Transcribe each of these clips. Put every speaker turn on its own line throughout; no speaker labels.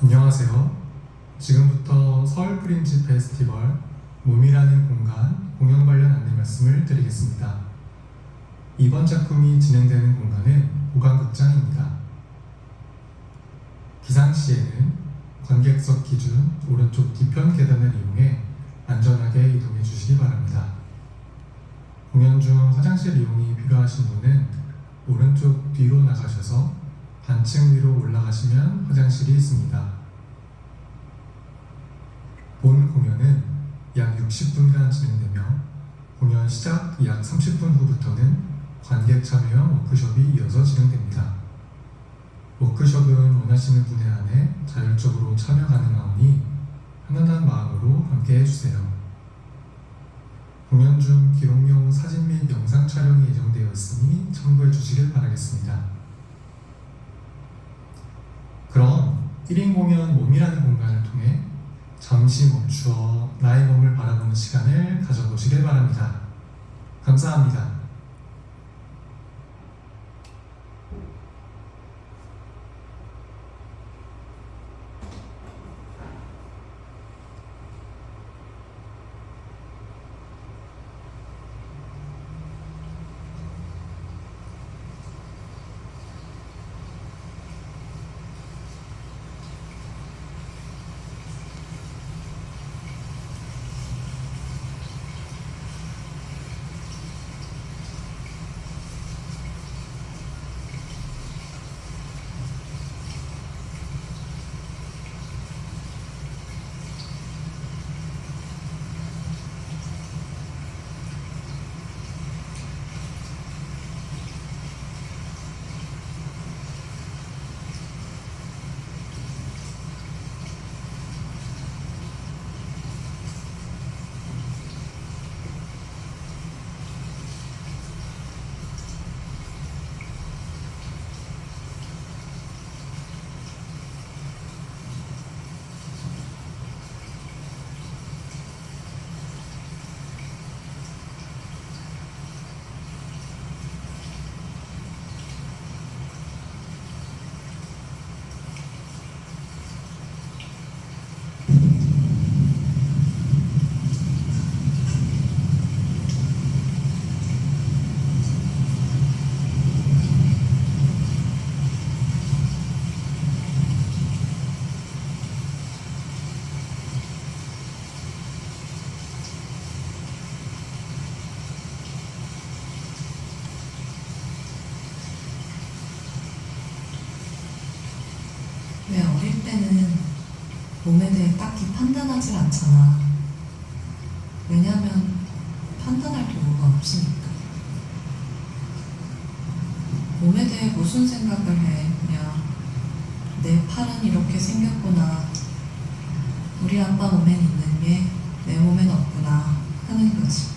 안녕하세요. 지금부터 서울 프린지 페스티벌 몸이라는 공간 공연 관련 안내 말씀을 드리겠습니다. 이번 작품이 진행되는 공간은 보강극장입니다. 기상시에는 관객석 기준 오른쪽 뒤편 계단을 이용해 안전하게 이동해 주시기 바랍니다. 공연 중 화장실 이용이 필요하신 분은 오른쪽 뒤로 나가셔서 반층 위로 올라가시면 화장실이 있습니다. 본 공연은 약 60분간 진행되며 공연 시작 약 30분 후부터는 관객 참여형 워크숍이 이어서 진행됩니다. 워크숍은 원하시는 분에 한해 자율적으로 참여 가능하오니 편안한 마음으로 함께 해주세요. 공연 중 기록용 사진 및 영상 촬영이 예정되어 있으니 참고해 주시길 바라겠습니다. 그럼 1인 공연 몸이라는 공간을 통해 잠시 멈추어 나의 몸을 바라보는 시간을 가져보시길 바랍니다. 감사합니다.
왜 어릴 때는 몸에 대해 딱히 판단하지 않잖아. 왜냐면 판단할 도구가 없으니까. 몸에 대해 무슨 생각을 해? 그냥 내 팔은 이렇게 생겼구나. 우리 아빠 몸엔 있는 게 내 몸엔 없구나 하는 거지.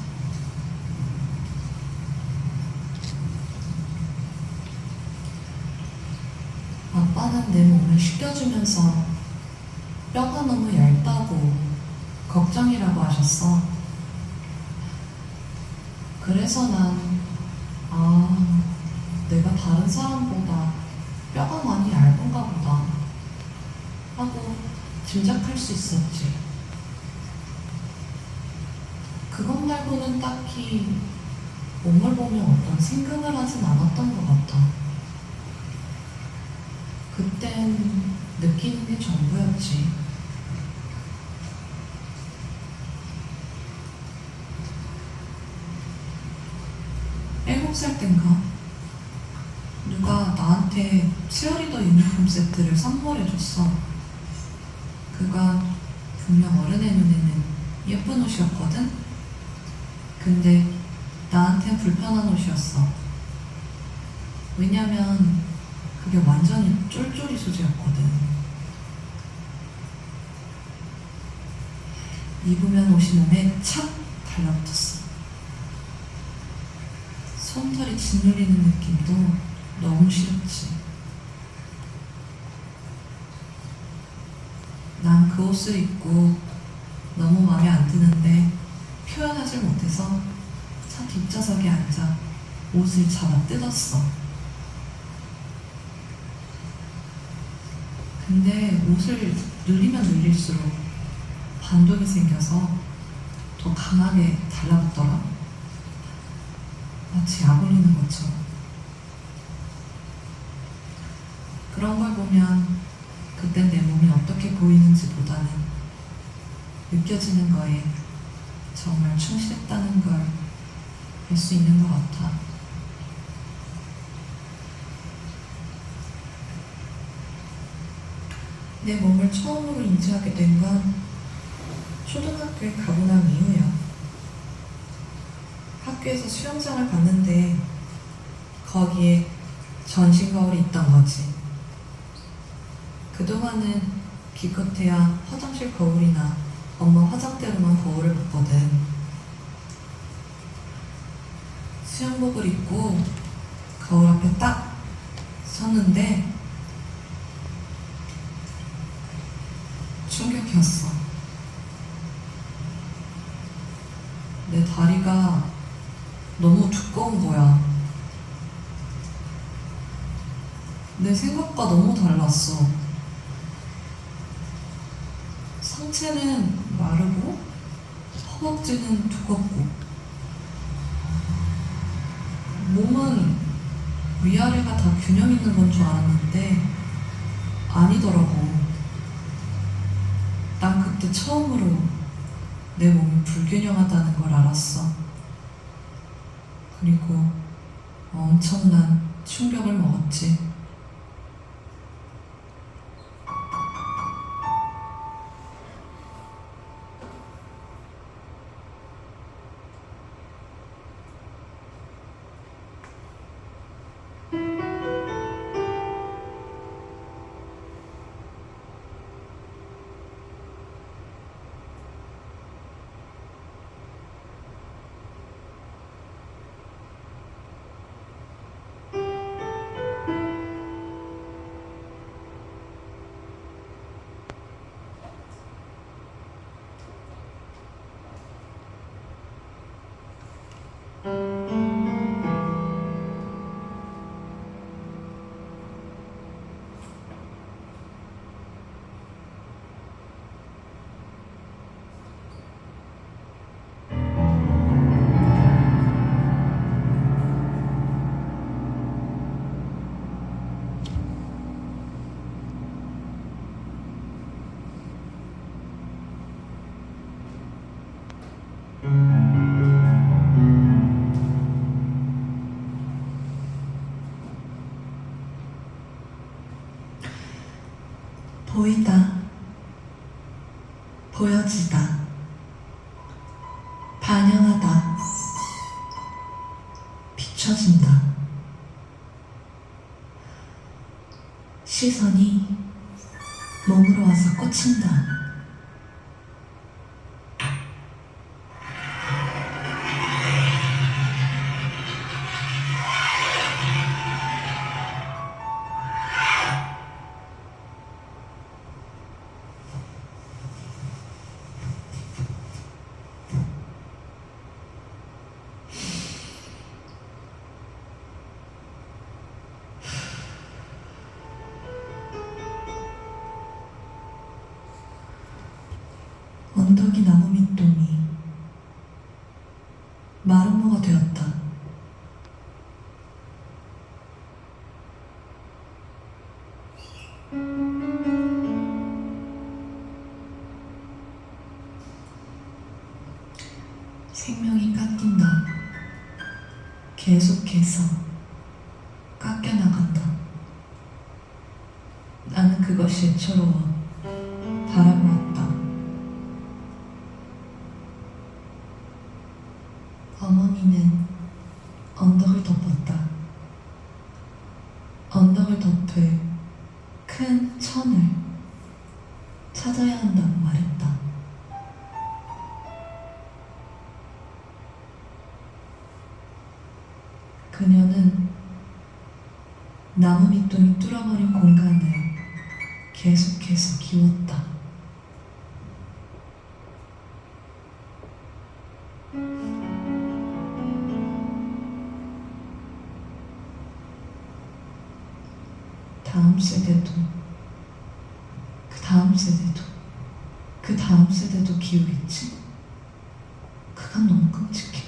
아빠는 내 몸을 씻겨주면서 뼈가 너무 얇다고 걱정이라고 하셨어. 그래서 내가 다른 사람보다 뼈가 많이 얇은가 보다 하고 짐작할 수 있었지. 그것 말고는 딱히 몸을 보며 어떤 생각을 하진 않았던 것 같아. 그땐 느끼는 게 전부였지. 일곱 살 땐가 누가 나한테 치어리더 유니폼 세트를 선물해줬어. 그가 분명 어른의 눈에는 예쁜 옷이었거든? 근데 나한텐 불편한 옷이었어. 왜냐면 그게 완전히 쫄쫄이 소재였거든. 입으면 옷이 몸에 착 달라붙었어. 솜털이 짓눌리는 느낌도 너무 싫었지. 난 그 옷을 입고 너무 마음에 안 드는데 표현하지 못해서 차 뒷좌석에 앉아 옷을 잡아 뜯었어. 근데 옷을 늘리면 늘릴수록 반동이 생겨서 더 강하게 달라붙더라. 마치 약 올리는 것처럼. 그런 걸 보면 그때 내 몸이 어떻게 보이는지보다는 느껴지는 거에 정말 충실했다는 걸 알 수 있는 것 같아. 내 몸을 처음으로 인지하게 된 건 초등학교에 가고 난 이후야. 학교에서 수영장을 갔는데 거기에 전신 거울이 있던 거지. 그동안은 기껏해야 화장실 거울이나 엄마 화장대로만 거울을 봤거든. 수영복을 입고 거울 앞에 딱 섰는데 충격이었어. 내 다리가 너무 두꺼운 거야. 내 생각과 너무 달랐어. 상체는 마르고 허벅지는 두껍고 몸은 위아래가 다 균형 있는 건 줄 알았는데 아니더라고. 난 그때 처음으로 내 몸이 불균형하다는 걸 알았어. 그리고 엄청난 충격을 먹었지. 보이다, 보여지다, 반영하다, 비춰진다. 시선이 몸으로 와서 꽂힌다. 언덕이 나무 밑동이 마름모가 되었다. 생명이 깎인다. 계속해서 깎여나간다. 나는 그것이 애처로워 바라보았다. 어머니는 언덕을 덮었다. 언덕을 덮을 큰 천을 찾아야 한다고 말했다. 그녀는 나무 밑동이 뚫어버린 공간을 계속해서 기웠다. 다음 세대도 다음 세대도, 그 다음 세대도 기우겠지? 그건 너무 끔찍해.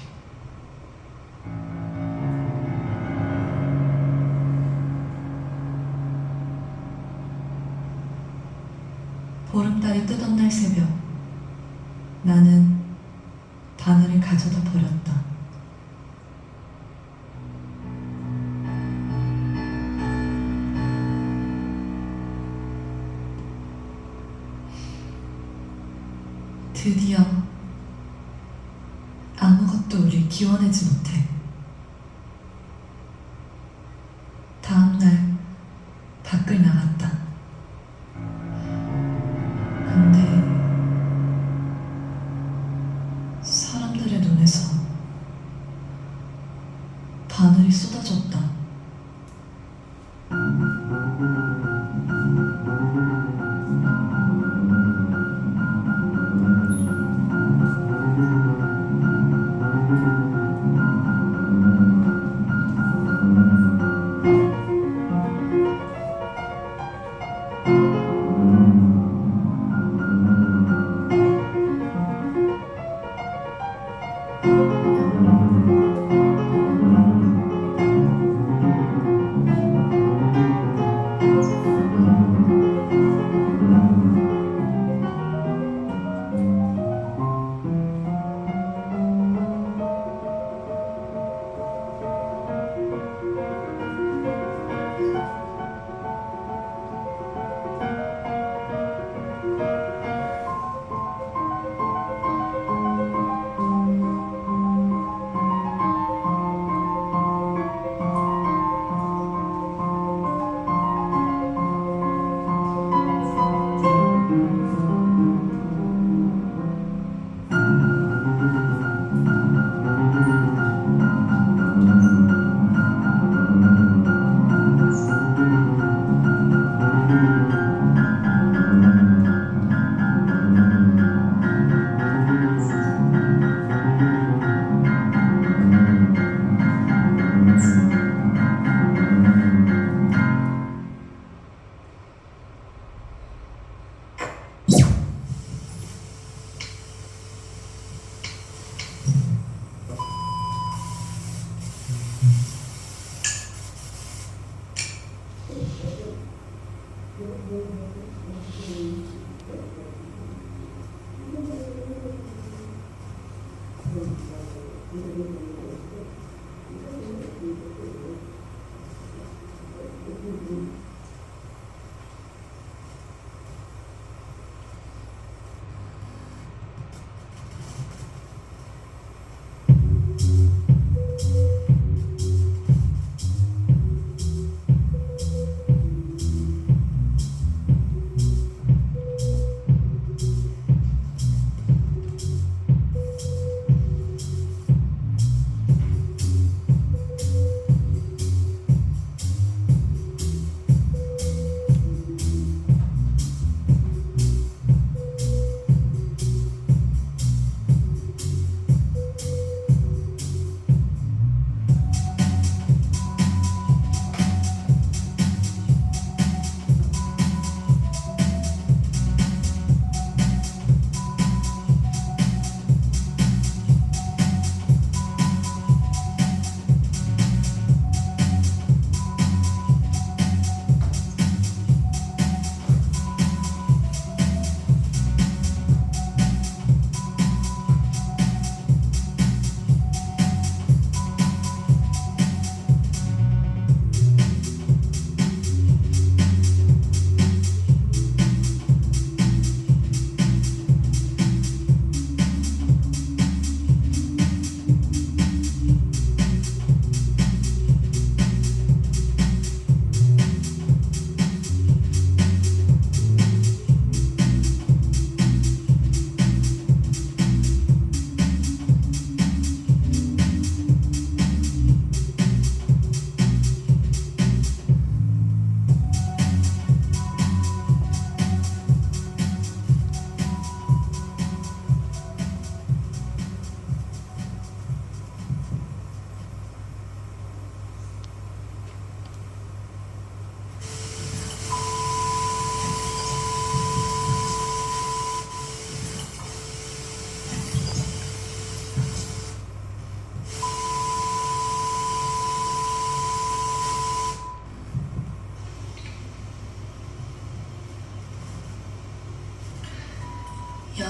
보름달이 뜨던 날 새벽, 나는 바늘을 가져다 버렸다. 드디어 아무것도 우릴 기원하지 못해. 다음날 밖을 나갔다. 근데 사람들의 눈에서 바늘이 쏟아졌다.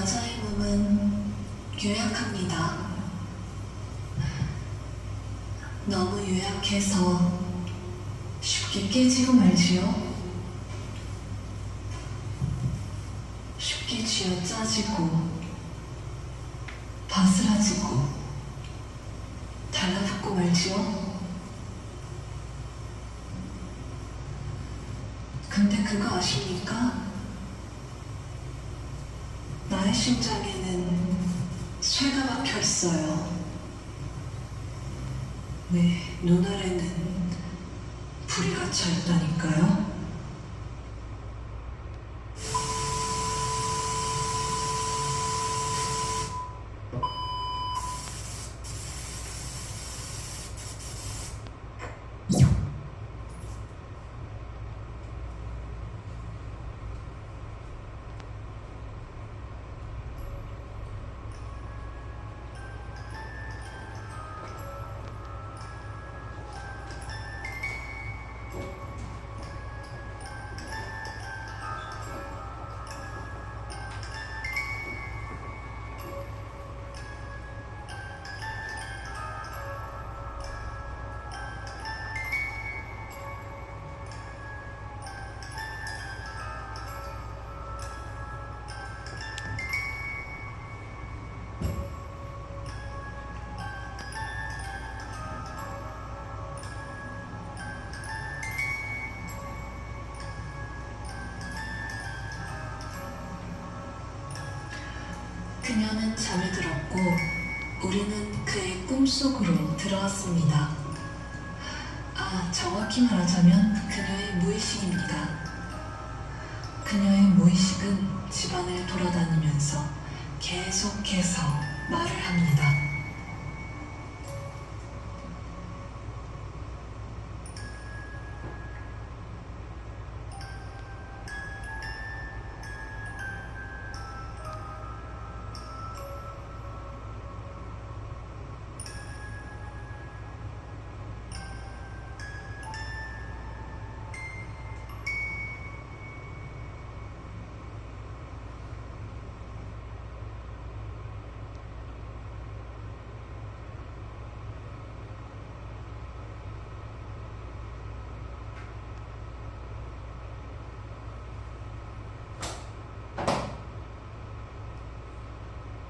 여자의 몸은 유약합니다. 너무 유약해서 쉽게 깨지고 말지요. 쉽게 쥐어짜지고 바스라지고 달라붙고 말지요. 근데 그거 아십니까? 나의 심장에는 쇠가 박혀 있어요. 내 눈알에는 불이 갇혀 있다니까요. 그녀는 잠에 들었고 우리는 그의 꿈속으로 들어왔습니다. 정확히 말하자면 그녀의 무의식입니다. 그녀의 무의식은 집안을 돌아다니면서 계속해서 말을 합니다.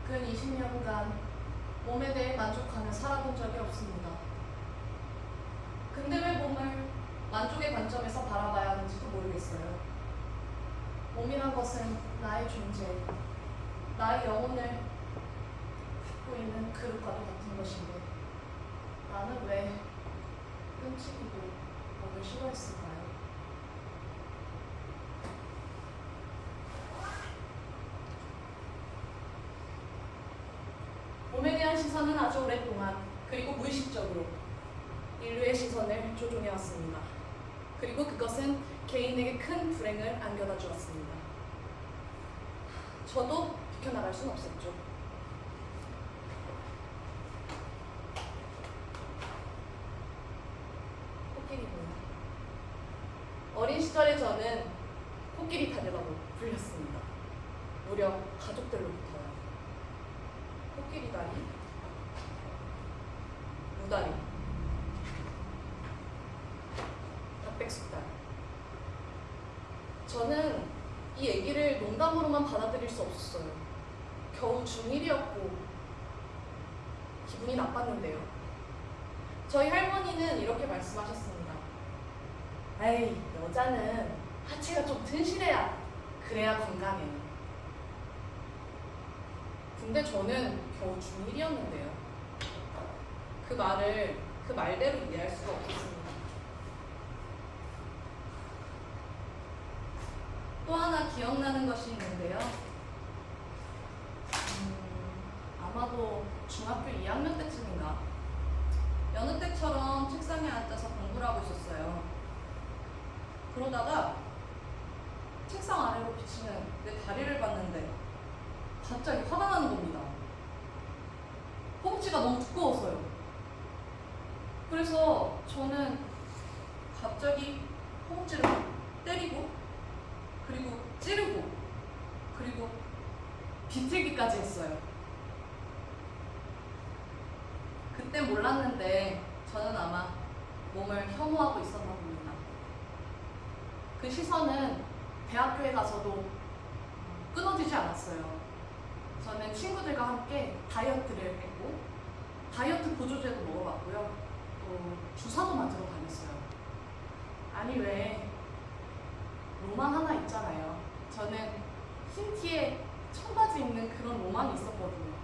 근 20년간 몸에 대해 만족하며 살아본 적이 없습니다. 근데 왜 몸을 만족의 관점에서 바라봐야 하는지도 모르겠어요. 몸이란 것은 나의 존재, 나의 영혼을 품고 있는 그릇과도 같은 것인데 나는 왜 끔찍이도 몸을 싫어했을까요? 몸에 대한 시선은 아주 오랫동안 그리고 무의식적으로 인류의 시선을 조종해왔습니다. 그리고 그것은 개인에게 큰 불행을 안겨다 주었습니다. 저도 비켜나갈 순 없었죠. 코끼리군요. 어린 시절에 저는 코끼리 다리라고 불렸습니다. 무려 가족들로부터요. 코끼리 다리, 무다리, 닭백숙다리. 저는 이 얘기를 농담으로만 받아들일 수 없었어요. 겨우 중1이었고 기분이 나빴는데요. 저희 할머니는 이렇게 말씀하셨습니다. 에이, 여자는 하체가 좀 튼실해야 그래야 건강해. 근데 저는 겨우 중1이었는데요. 그 말대로 이해할 수가 없었습니다. 또 하나 기억나는 것이 있는데요. 아마도 중학교 2학년 때쯤인가 여느 때처럼 책상에 앉아서 공부를 하고 있었어요. 그러다가 책상 아래로 비치는 내 다리를 봤는데 갑자기 화가 나는 겁니다. 허벅지가 너무 두꺼워서요. 그래서 저는 갑자기 허벅지를 때리고 그리고 찌르고 그리고 비틀기까지 했어요. 그때 몰랐는데 저는 아마 몸을 혐오하고 있었나 봅니다. 그 시선은 대학교에 가서도 끊어지지 않았어요. 저는 친구들과 함께 다이어트를 했고 다이어트 보조제도 먹어봤고요. 또 주사도 맞으러 다녔어요. 아니 왜 로망 하나 있잖아요. 저는 흰 티에 청바지 입는 그런 로망이 있었거든요.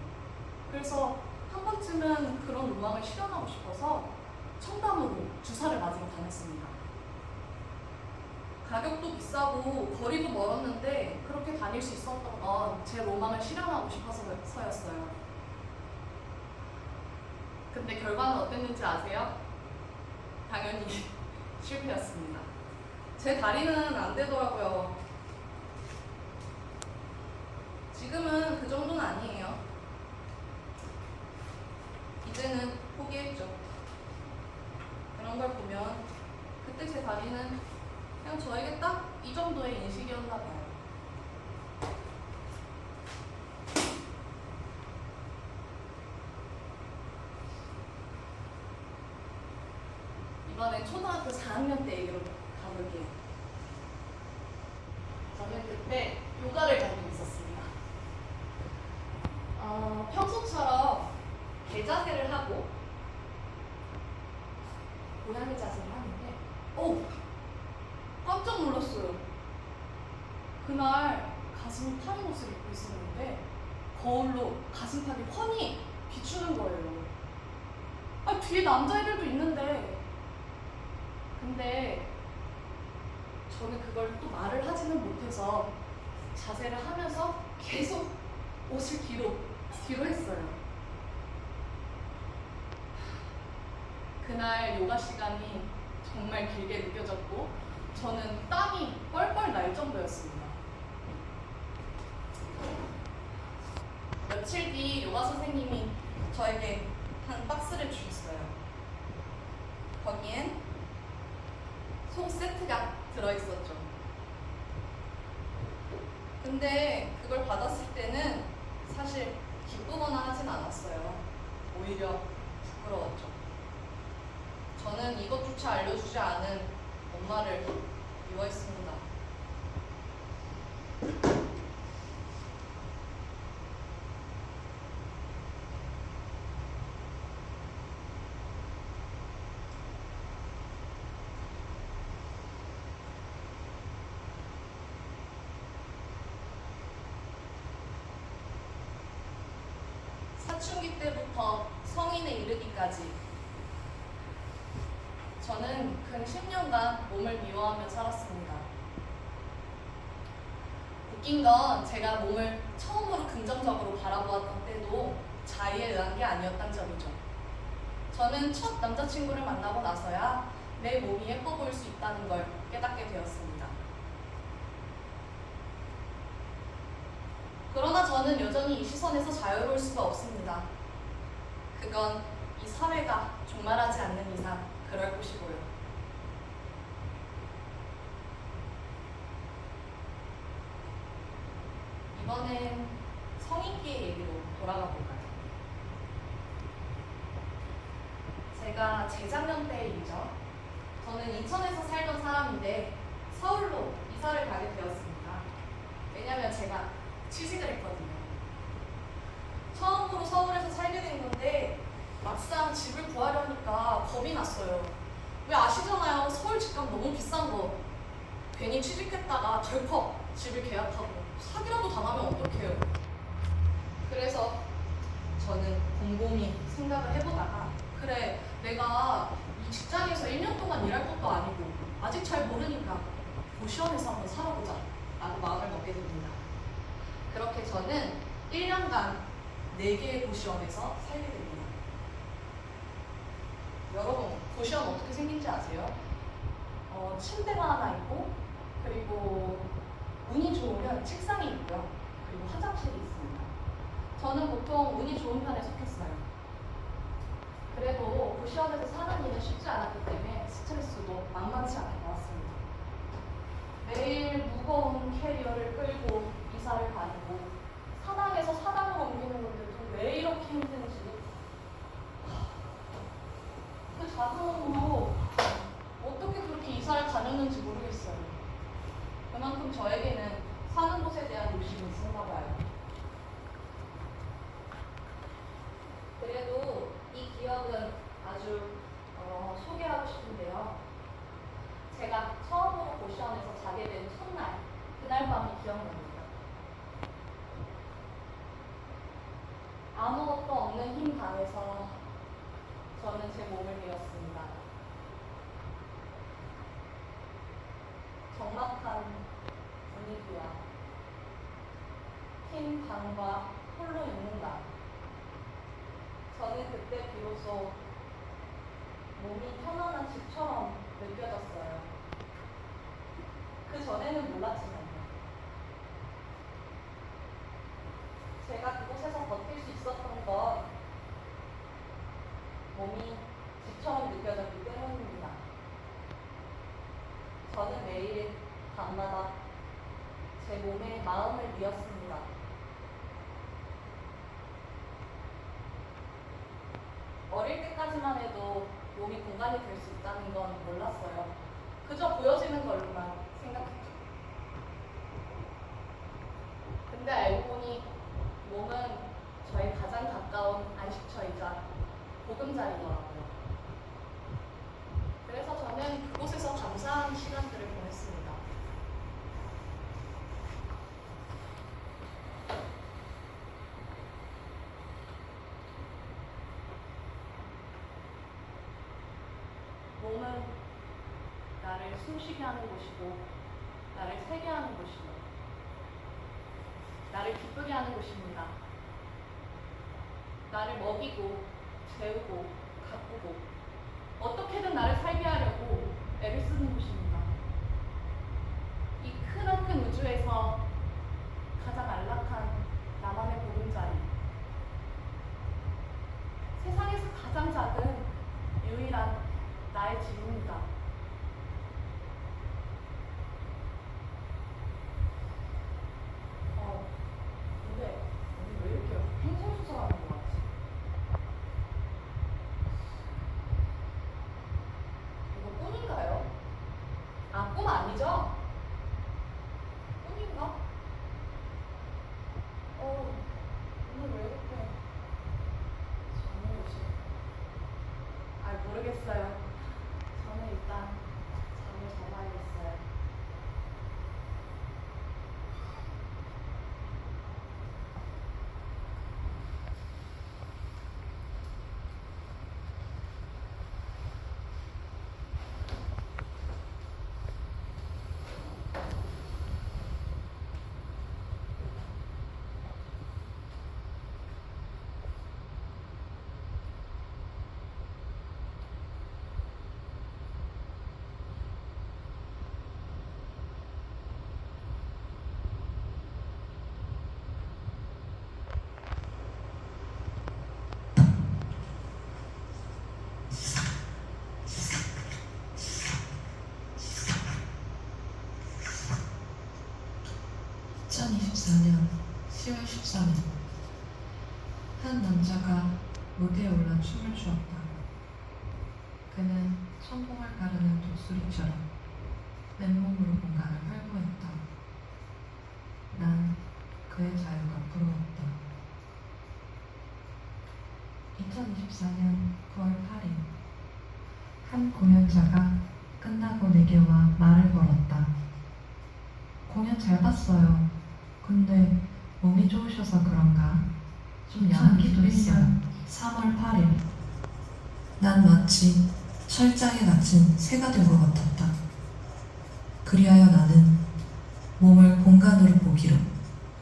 그래서 한 번쯤은 그런 로망을 실현하고 싶어서 청담으로 주사를 맞으러 다녔습니다. 가격도 비싸고 거리도 멀었는데 그렇게 다닐 수 있었던 건 제 로망을 실현하고 싶어서였어요. 근데 결과는 어땠는지 아세요? 당연히 실패였습니다. 제 다리는 안 되더라고요. 지금은 그 정도는 아니에요. 이제는 포기했죠. 그런 걸 보면 그때 제 다리는 그냥 저에게 딱 이 정도의 인식이었나 봐요. 이번엔 초등학교 4학년 때 얘기로 가볼게요. 저는 그때 요가를 다니고 있었습니다. 평소처럼 개자세를 하고 고양이 자세를 하는데 깜짝 놀랐어요. 그날 가슴이 타는 옷을 입고 있었는데 거울로 가슴팍이 훤히 비추는 거예요. 뒤에 남자애들도 있는데 근데 저는 그걸 또 말을 하지는 못해서 자세를 하면서 계속 옷을 뒤로 했어요. 그날 요가 시간이 정말 길게 느껴졌고 저는 땀이 뻘뻘 날 정도였습니다. 며칠 뒤 요가 선생님이 저에게 한 박스를 주셨어요. 거기엔 속 세트가 들어있었죠. 근데 그걸 받았을 때는 사실 기쁘거나 하진 않았어요. 오히려 부끄러웠죠. 저는 이것조차 알려주지 않은 엄마를 미워했습니다. 사춘기 때부터 성인에 이르기까지 저는 근 10년간 몸을 미워하며 살았습니다. 웃긴 건 제가 몸을 처음으로 긍정적으로 바라보았던 때도 자의에 의한 게 아니었단 점이죠. 저는 첫 남자친구를 만나고 나서야 내 몸이 예뻐 보일 수 있다는 걸 깨닫게 되었습니다. 그러나 저는 여전히 이 시선에서 자유로울 수가 없습니다. 그건 이 사회가 종말하지 않는 이상 그럴 것이고요. 이번엔 성인기의 얘기로 돌아가 볼까요? 제가 재작년 때의 일이죠. 저는 인천에서 살던 사람인데 서울로 이사를 가게 되었습니다. 왜냐면 제가 취직을 했거든요. 처음으로 서울에서 살게 된 건데 막상 집을 구하려니까 겁이 났어요. 왜 아시잖아요. 서울 집값 너무 비싼 거. 괜히 취직했다가 덜컥 집을 계약하고 사기라도 당하면 어떡해요. 그래서 저는 곰곰이 생각을 해보다가 그래 내가 이 직장에서 1년 동안 일할 것도 아니고 아직 잘 모르니까 고시원에서 한번 살아보자 라고 마음을 먹게 됩니다. 그렇게 저는 1년간 4개의 고시원에서 살게 됩니다. 여러분 고시원 어떻게 생긴지 아세요? 침대가 하나 있고 그리고 운이 좋으면 책상이 있고요. 그리고 화장실이 있습니다. 저는 보통 운이 좋은 편에 속했어요. 그래도 고시원에서 사는 일은 쉽지 않았기 때문에 스트레스도 만만치 않게 받았습니다. 매일 무거운 캐리어를 끌고 이사를 다니고 사당에서 가졌는지 모르겠어요. 그만큼 저에게는 사는 곳에 대한 욕심이 있었나 봐요. 그래도 이 기억은 아주 소개하고 싶은데요. 제가 처음으로 고시원에서 자게 된 첫날, 그날 밤이 기억납니다. 아무것도 없는 흰 방에서 저는 제 몸을 베었습니다. 적막한 분위기와 흰 방과 홀로 있는 날, 저는 그때 비로소 몸이 편안한 집처럼 느껴졌어요. 그 전에는 몰랐지만요. 제가 그곳에서 버틸 수 있었던 건 몸이 집처럼 느껴졌기 때문입니다. 저는 매일 밤마다 제 몸에 마음을 비웠습니다. 어릴 때까지만 해도 몸이 공간이 될 수 있다는 건 몰랐어요. 그저 보여지는 걸로만 생각했죠. 근데 알고 보니 몸은 저의 가장 가까운 안식처이자 보금자리더라고요. 그래서 저는 그곳에서 감사한 시간들을 보냈습니다. 몸은 나를 숨쉬게 하는 곳이고, 나를 살게 하는 곳이고, 나를 기쁘게 하는 곳입니다. 나를 먹이고, 재우고, 가꾸고, 어떻게든 나를 살게 하려고 애를 쓰는 곳입니다. 이 크나큰 우주에서 가장 안락한 나만의 보금자리, 세상에서 가장 작은 유일한 나의 집입니다. 근데 오늘 왜 이렇게 횡설수설하는 것 같지? 이거 꿈인가요? 아, 꿈 아니죠? 꿈인가? 오늘 왜 이렇게 저는 거지? 모르겠어요. 저는 일단 잠을 잡아야겠어요.
(2024년 10월 13일) 한 남자가 무대에 올라 춤을 추었다. 그는 천공을 가르는 독수리처럼 맨몸으로 공간을 활보했다. 난 그의 자유가 부러웠다. 2024년 9월 8일 한 공연자가 끝나고 내게 와 말을 걸었다. 공연 잘 봤어요. 근데 몸이 좋으셔서 그런가? 좀 야하기도 했어요. 3월 8일 난 마치 철장에 갇힌 새가 된 것 같았다. 그리하여 나는 몸을 공간으로 보기로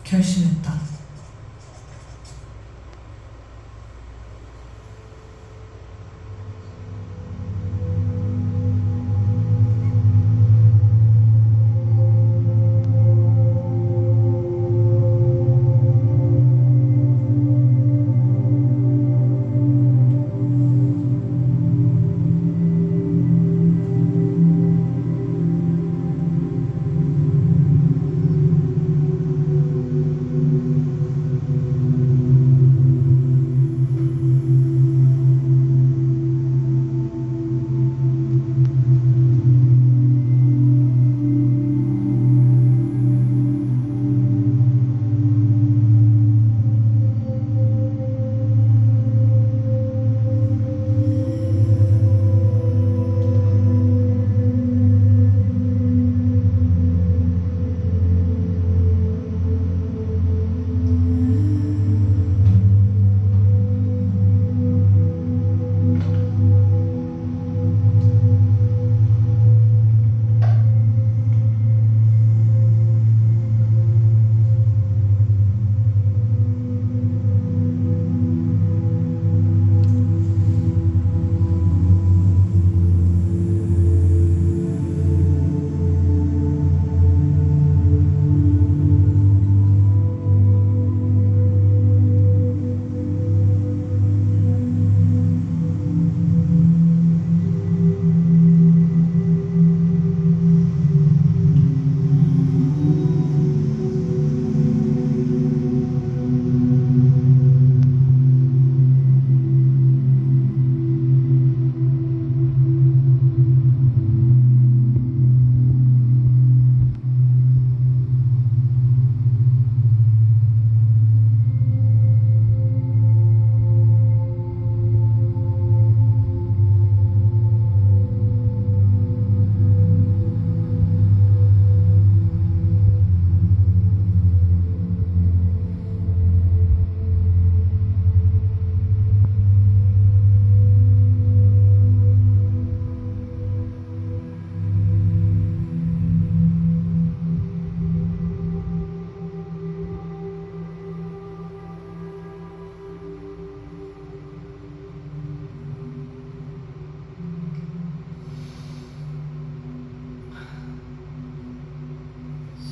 결심했다.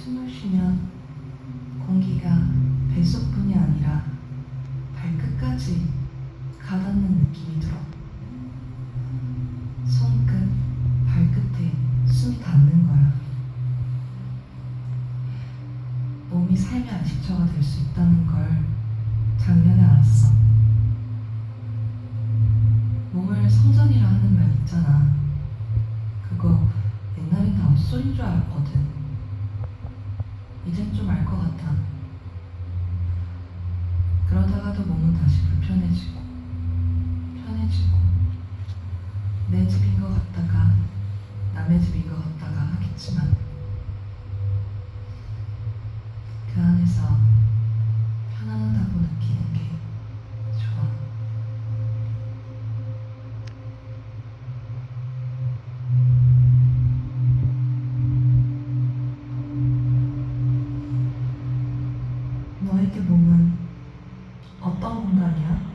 숨을 쉬면 공기가 뱃속뿐이 아니라 발끝까지 가닿는 느낌이 들어. 손끝, 발끝에 숨이 닿는 거야. 몸이 삶의 안식처가 될 수 있다는 걸 작년에 알았어. 몸을 성전이라 하는 말 있잖아. 그거 옛날엔 다 헛소리인 줄 알았거든. 이젠 좀 알 것 같아. 그러다가도 몸은 다시 불편해지고 편해지고 내 집인 것 같다가 남의 집인 것 같다가 하겠지만 그 안에서 편안하다고 느끼는 게 좋아. 너에게 몸은 어떤 공간이야?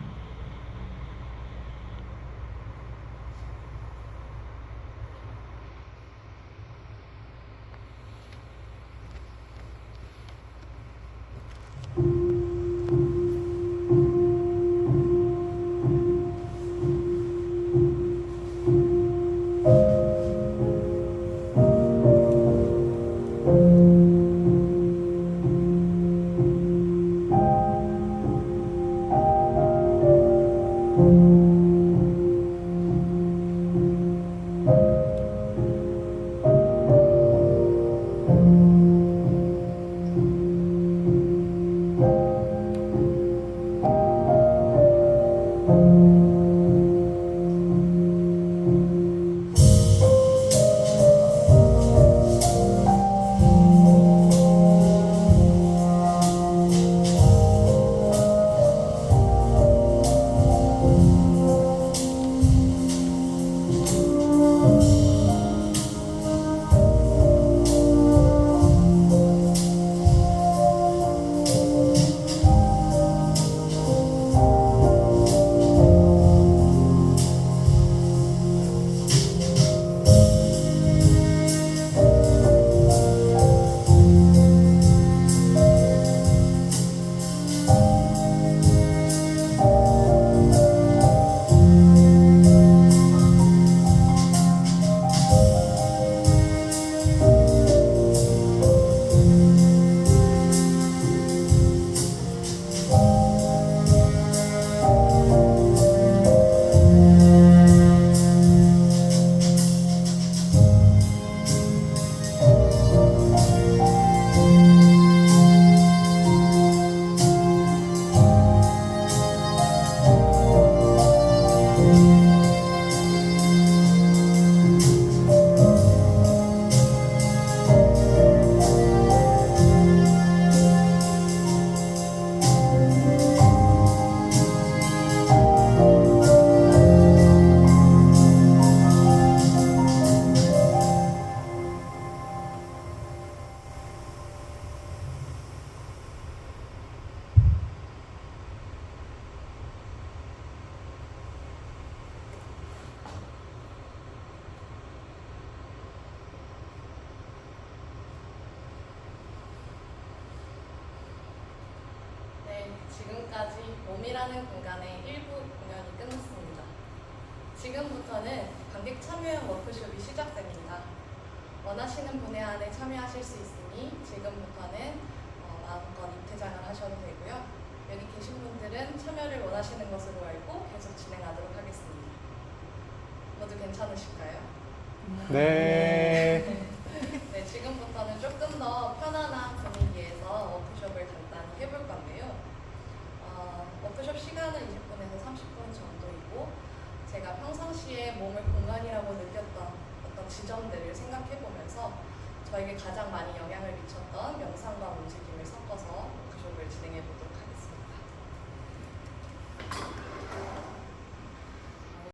지금까지 몸이라는 공간의 일부 공연이 끝났습니다. 지금부터는 관객 참여형 워크숍이 시작됩니다. 원하시는 분야 안에 참여하실 수 있으니 지금부터는 마음껏 입퇴장을 하셔도 되고요. 여기 계신 분들은 참여를 원하시는 것으로 알고 계속 진행하도록 하겠습니다. 모두 괜찮으실까요?
네.
네, 지금부터는 조금 더 편안한 분위기에서 워크숍을 간단히 해볼 건데요. 워크숍 시간은 20분에서 30분 정도이고 제가 평상시에 몸을 공간이라고 느꼈던 어떤 지점들을 생각해보면서 저에게 가장 많이 영향을 미쳤던